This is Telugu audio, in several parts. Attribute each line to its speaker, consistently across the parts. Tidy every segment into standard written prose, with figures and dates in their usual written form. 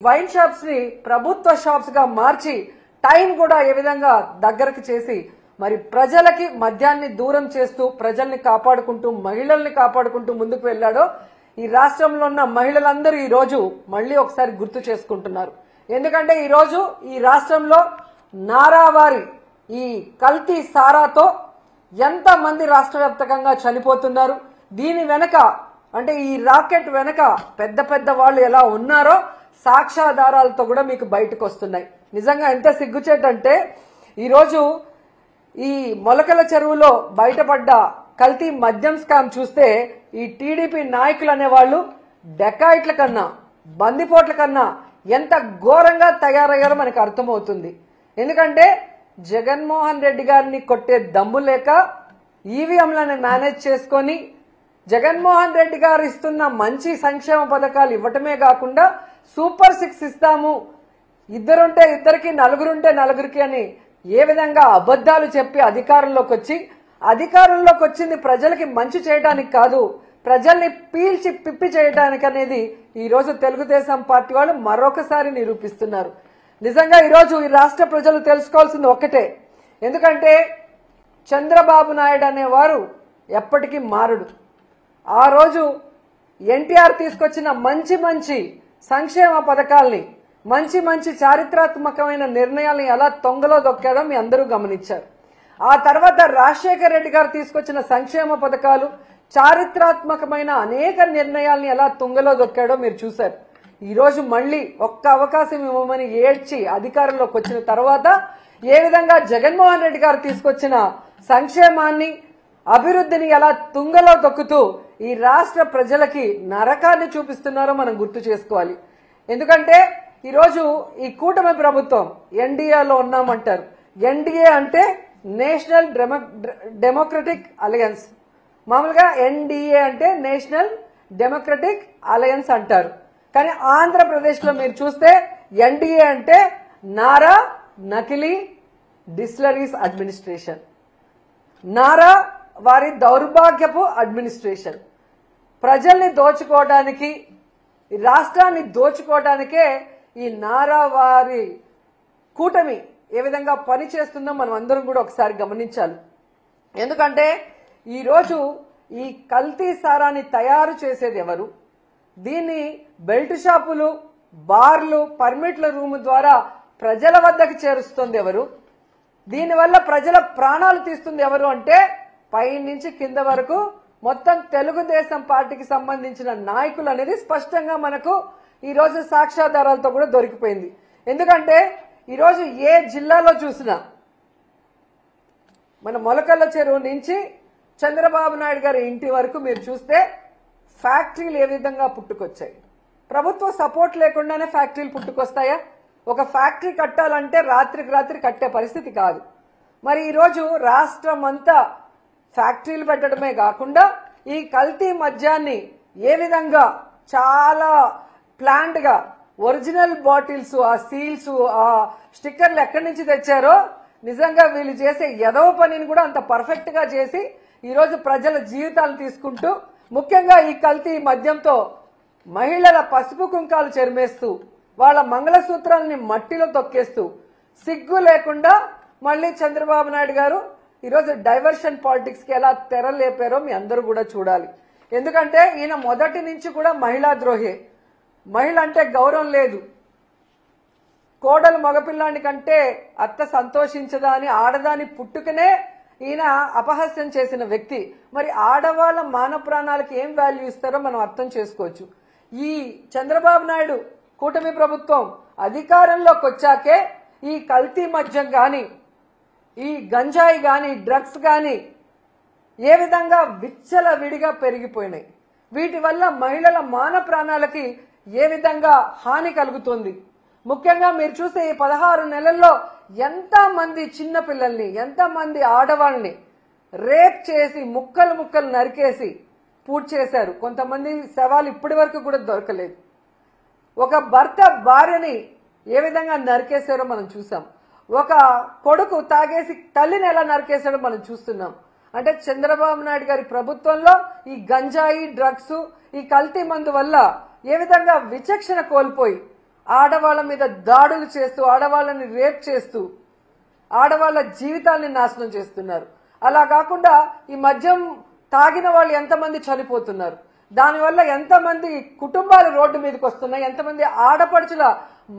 Speaker 1: వైన్ షాప్స్ ని ప్రభుత్వ షాప్స్ గా మార్చి టైం కూడా ఏ విధంగా దగ్గరకు చేసి మరి ప్రజలకి మద్యాన్ని దూరం చేస్తూ ప్రజల్ని కాపాడుకుంటూ మహిళల్ని కాపాడుకుంటూ ముందుకు వెళ్ళాడో ఈ రాష్ట్రంలో ఉన్న మహిళలందరూ ఈ రోజు మళ్ళీ ఒకసారి గుర్తు చేసుకుంటున్నారు. ఎందుకంటే ఈ రోజు ఈ రాష్ట్రంలో నారావారి ఈ కల్తీ సారాతో ఎంత మంది రాష్ట్ర వ్యాప్తంగా చనిపోతున్నారు, దీని వెనక అంటే ఈ రాకెట్ వెనక పెద్ద పెద్ద వాళ్ళు ఎలా ఉన్నారో సాక్ష్యాధారాలతో కూడా మీకు బయటకు వస్తున్నాయి. నిజంగా ఎంత సిగ్గుచేటంటే ఈరోజు ఈ మొలకల చెరువులో బయటపడ్డ కల్తీ మద్యం స్కామ్ చూస్తే ఈ టీడీపీ నాయకులు అనేవాళ్ళు డెకాయిట్ల కన్నా బందిపోట్ల కన్నా ఎంత ఘోరంగా తయారయ్యారో మనకు అర్థమవుతుంది. ఎందుకంటే జగన్మోహన్ రెడ్డి గారిని కొట్టే దమ్ము లేక ఈవీఎంలను మేనేజ్ చేసుకొని జగన్మోహన్ రెడ్డి గారు ఇస్తున్న మంచి సంక్షేమ పథకాలు ఇవ్వటమే కాకుండా సూపర్ 6 ఇస్తాము, ఇద్దరుంటే ఇద్దరికి నలుగురుంటే నలుగురికి అని ఏ విధంగా అబద్ధాలు చెప్పి అధికారంలోకి వచ్చింది ప్రజలకి మంచి చేయడానికి కాదు, ప్రజల్ని పీల్చి పిప్పి చేయడానికి అనేది ఈ రోజు తెలుగుదేశం పార్టీ వాళ్ళు మరొకసారి నిరూపిస్తున్నారు. నిజంగా ఈరోజు ఈ రాష్ట్ర ప్రజలు తెలుసుకోవాల్సింది ఒక్కటే, ఎందుకంటే చంద్రబాబు నాయుడు అనేవారు ఎప్పటికీ మారడు. ఆ రోజు ఎన్టీఆర్ తీసుకొచ్చిన మంచి మంచి సంక్షేమ పథకాల్ని మంచి మంచి చారిత్రాత్మకమైన నిర్ణయాల్ని ఎలా తొంగలో దొక్కాడో మీ అందరూ గమనించారు. ఆ తర్వాత రాజశేఖర్ రెడ్డి గారు తీసుకొచ్చిన సంక్షేమ పథకాలు చారిత్రాత్మకమైన అనేక నిర్ణయాల్ని ఎలా తుంగలో దొక్కాడో మీరు చూశారు. ఈ రోజు మళ్ళీ ఒక్క అవకాశం ఇవ్వమని ఏడ్చి అధికారంలోకి వచ్చిన తర్వాత ఏ విధంగా జగన్మోహన్ రెడ్డి గారు తీసుకొచ్చిన సంక్షేమాన్ని అభివృద్ధిని ఎలా తుంగలో దొక్కుతూ ఈ రాష్ట్ర ప్రజలకి నరకాన్ని చూపిస్తున్నారో మనం గుర్తు చేసుకోవాలి. ఎందుకంటే ఈరోజు ఈ కూటమి ప్రభుత్వం ఎన్డీఏలో ఉన్నామంటారు. ఎన్డీఏ అంటే నేషనల్ డెమోక్రటిక్ అలయన్స్, మామూలుగా ఎన్డీఏ అంటే నేషనల్ డెమోక్రటిక్ అలయన్స్ అంటారు. కానీ ఆంధ్రప్రదేశ్ లో మీరు చూస్తే ఎన్డీఏ అంటే నారా నకిలీ డిస్టిలరీస్ అడ్మినిస్ట్రేషన్, నారా వారి దౌర్భాగ్యపు అడ్మినిస్ట్రేషన్. ప్రజల్ని దోచుకోవడానికి రాష్ట్రాన్ని దోచుకోవడానికే ఈ నారా వారి కూటమి ఏ విధంగా పనిచేస్తుందో మనం అందరం కూడా ఒకసారి గమనించాలి. ఎందుకంటే ఈరోజు ఈ కల్తీ సారాన్ని తయారు చేసేది ఎవరు, దీన్ని బెల్ట్ షాపులు బార్లు పర్మిట్ల రూమ్ ద్వారా ప్రజల వద్దకు చేరుస్తుంది ఎవరు, దీనివల్ల ప్రజల ప్రాణాలు తీస్తుంది ఎవరు అంటే పై నుంచి కింద వరకు మొత్తం తెలుగుదేశం పార్టీకి సంబంధించిన నాయకులు అనేది స్పష్టంగా మనకు ఈరోజు సాక్ష్యాధారాలతో కూడా దొరికిపోయింది. ఎందుకంటే ఈరోజు ఏ జిల్లాలో చూసినా మన మొలకల్ల చెరువు నుంచి చంద్రబాబు నాయుడు గారి ఇంటి వరకు మీరు చూస్తే ఫ్యాక్టరీలు ఏ విధంగా పుట్టుకొచ్చాయి. ప్రభుత్వ సపోర్ట్ లేకుండానే ఫ్యాక్టరీలు పుట్టుకొస్తాయా? ఒక ఫ్యాక్టరీ కట్టాలంటే రాత్రికి రాత్రి కట్టే పరిస్థితి కాదు. మరి ఈరోజు రాష్ట్రం అంతా ఫ్యాక్టరీలు పెట్టడమే కాకుండా ఈ కల్తీ మద్యాన్ని ఏ విధంగా చాలా ప్లాంట్ గా ఒరిజినల్ బాటిల్స్ ఆ సీల్స్ ఆ స్టిక్కర్లు ఎక్కడి నుంచి తెచ్చారో నిజంగా వీళ్ళు చేసే ఎదవ పనిని కూడా అంత పర్ఫెక్ట్ గా చేసి ఈరోజు ప్రజల జీవితాలు తీసుకుంటూ ముఖ్యంగా ఈ కల్తీ మద్యంతో మహిళల పసుపు కుంకాలు చెరిమేస్తూ వాళ్ళ మంగళసూత్రాలని మట్టిలో తొక్కేస్తూ సిగ్గు లేకుండా మళ్ళీ చంద్రబాబు నాయుడు గారు ఈరోజు డైవర్షన్ పాలిటిక్స్ కి ఎలా తెరలేపారో మీ అందరూ కూడా చూడాలి. ఎందుకంటే ఈయన మొదటి నుంచి కూడా మహిళా ద్రోహే, మహిళ అంటే గౌరవం లేదు, కోడలు మగపిల్లాని కంటే అత్త సంతోషించదా అని ఆడదాని పుట్టుకనే ఈయన అపహాస్యం చేసిన వ్యక్తి. మరి ఆడవాళ్ళ మాన ప్రాణాలకు ఏం వాల్యూ ఇస్తారో మనం అర్థం చేసుకోవచ్చు. ఈ చంద్రబాబు నాయుడు కూటమి ప్రభుత్వం అధికారంలోకి వచ్చాకే ఈ కల్తీ మద్యం గాని ఈ గంజాయి గాని డ్రగ్స్ గాని ఏ విధంగా విచ్చలవిడిగా పెరిగిపోయినాయి, వీటి వల్ల మహిళల మాన ప్రాణాలకి ఏ విధంగా హాని కలుగుతుంది. ముఖ్యంగా మీరు చూస్తే ఈ 16 నెలల్లో ఎంతమంది చిన్న పిల్లల్ని ఎంతమంది ఆడవాళ్ళని రేప్ చేసి ముక్కలు ముక్కలు నరికేసి పూర్తి చేశారు. కొంతమంది శవాలు ఇప్పటి వరకు కూడా దొరకలేదు. ఒక భర్త భార్యని ఏ విధంగా నరికేశారో మనం చూసాం. ఒక కొడుకు తాగేసి తల్లిని ఎలా నరికేశాడో మనం చూస్తున్నాం. అంటే చంద్రబాబు నాయుడు గారి ప్రభుత్వంలో ఈ గంజాయి డ్రగ్స్ ఈ కల్తీ మందు వల్ల ఏ విధంగా విచక్షణ కోల్పోయి ఆడవాళ్ళ మీద దాడులు చేస్తూ ఆడవాళ్ళని రేప్ చేస్తూ ఆడవాళ్ళ జీవితాల్ని నాశనం చేస్తున్నారు. అలా కాకుండా ఈ మద్యం తాగిన వాళ్ళు ఎంతమంది చనిపోతున్నారు, దానివల్ల ఎంతమంది కుటుంబాలు రోడ్డు మీదకి వస్తున్నాయి, ఎంతమంది ఆడపడుచుల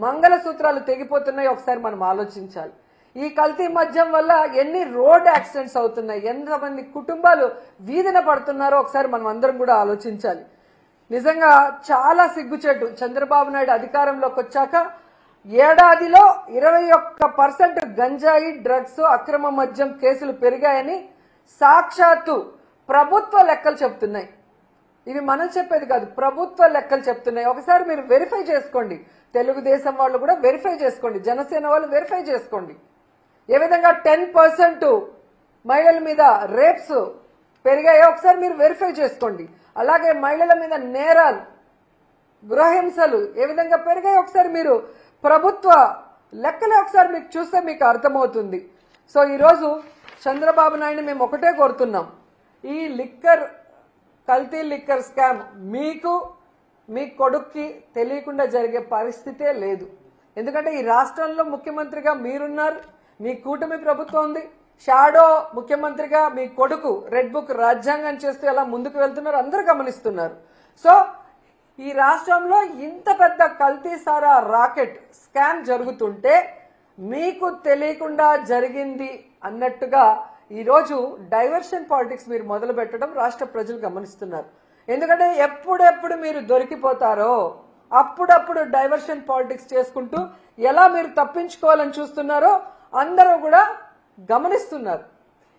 Speaker 1: మంగళసూత్రాలు తెగిపోతున్నాయి ఒకసారి మనం ఆలోచించాలి. ఈ కల్తీ మద్యం వల్ల ఎన్ని రోడ్ యాక్సిడెంట్స్ అవుతున్నాయి, ఎంతమంది కుటుంబాలు వీధిన పడుతున్నారో ఒకసారి మనం అందరం కూడా ఆలోచించాలి. నిజంగా చాలా సిగ్గుచేటు. చంద్రబాబు నాయుడు అధికారంలోకి వచ్చాక ఏడాదిలో 21% గంజాయి, డ్రగ్స్, అక్రమ మద్యం కేసులు పెరిగాయని సాక్షాత్తు ప్రభుత్వ లెక్కలు చెప్తున్నాయి. ఇవి మనం చెప్పేది కాదు, ప్రభుత్వ లెక్కలు చెప్తున్నాయి. ఒకసారి మీరు వెరిఫై చేసుకోండి. తెలుగుదేశం వాళ్ళు కూడా వెరిఫై చేసుకోండి, జనసేన వాళ్ళు వెరిఫై చేసుకోండి. ఏ విధంగా 10% మహిళల మీద రేప్స్ పెరిగాయో ఒకసారి మీరు వెరిఫై చేసుకోండి. అలాగే మహిళల మీద నేరాలు, గృహహింసలు ఏ విధంగా పెరిగాయో ఒకసారి మీరు ప్రభుత్వ లెక్కలే ఒకసారి మీకు చూస్తే మీకు అర్థమవుతుంది. సో ఈరోజు చంద్రబాబు నాయుడు మేము ఒకటే కోరుతున్నాం, ఈ కల్తీ లిక్కర్ స్కామ్ మీకు మీ కొడుక్కి తెలియకుండా జరిగే పరిస్థితే లేదు. ఎందుకంటే ఈ రాష్ట్రంలో ముఖ్యమంత్రిగా మీరున్నారు, మీ కూటమి ప్రభుత్వం ఉంది, షాడో ముఖ్యమంత్రిగా మీ కొడుకు రెడ్ బుక్ రాజ్యాంగం చేస్తూ ఎలా ముందుకు వెళ్తున్నారు అందరూ గమనిస్తున్నారు. సో ఈ రాష్ట్రంలో ఇంత పెద్ద కల్తీ సారా రాకెట్ స్కామ్ జరుగుతుంటే మీకు తెలియకుండా జరిగింది అన్నట్టుగా ఈరోజు డైవర్షన్ పాలిటిక్స్ మీరు మొదలు పెట్టడం రాష్ట్ర ప్రజలు గమనిస్తున్నారు. ఎందుకంటే ఎప్పుడెప్పుడు మీరు దొరికిపోతారో అప్పుడప్పుడు డైవర్షన్ పాలిటిక్స్ చేసుకుంటూ ఎలా మీరు తప్పించుకోవాలని చూస్తున్నారో అందరూ కూడా గమనిస్తున్నారు.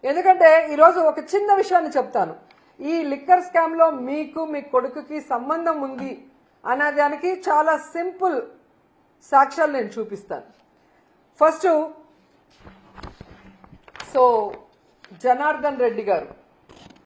Speaker 1: ఎందుకంటే ఈరోజు ఒక చిన్న విషయాన్ని చెప్తాను. ఈ లిక్కర్ స్కామ్ లో మీకు మీ కొడుకుకి సంబంధం ఉంది అనేదానికి చాలా సింపుల్ సాక్ష్యాలు నేను చూపిస్తాను. ఫస్ట్ జనార్దన్ రెడ్డి గారు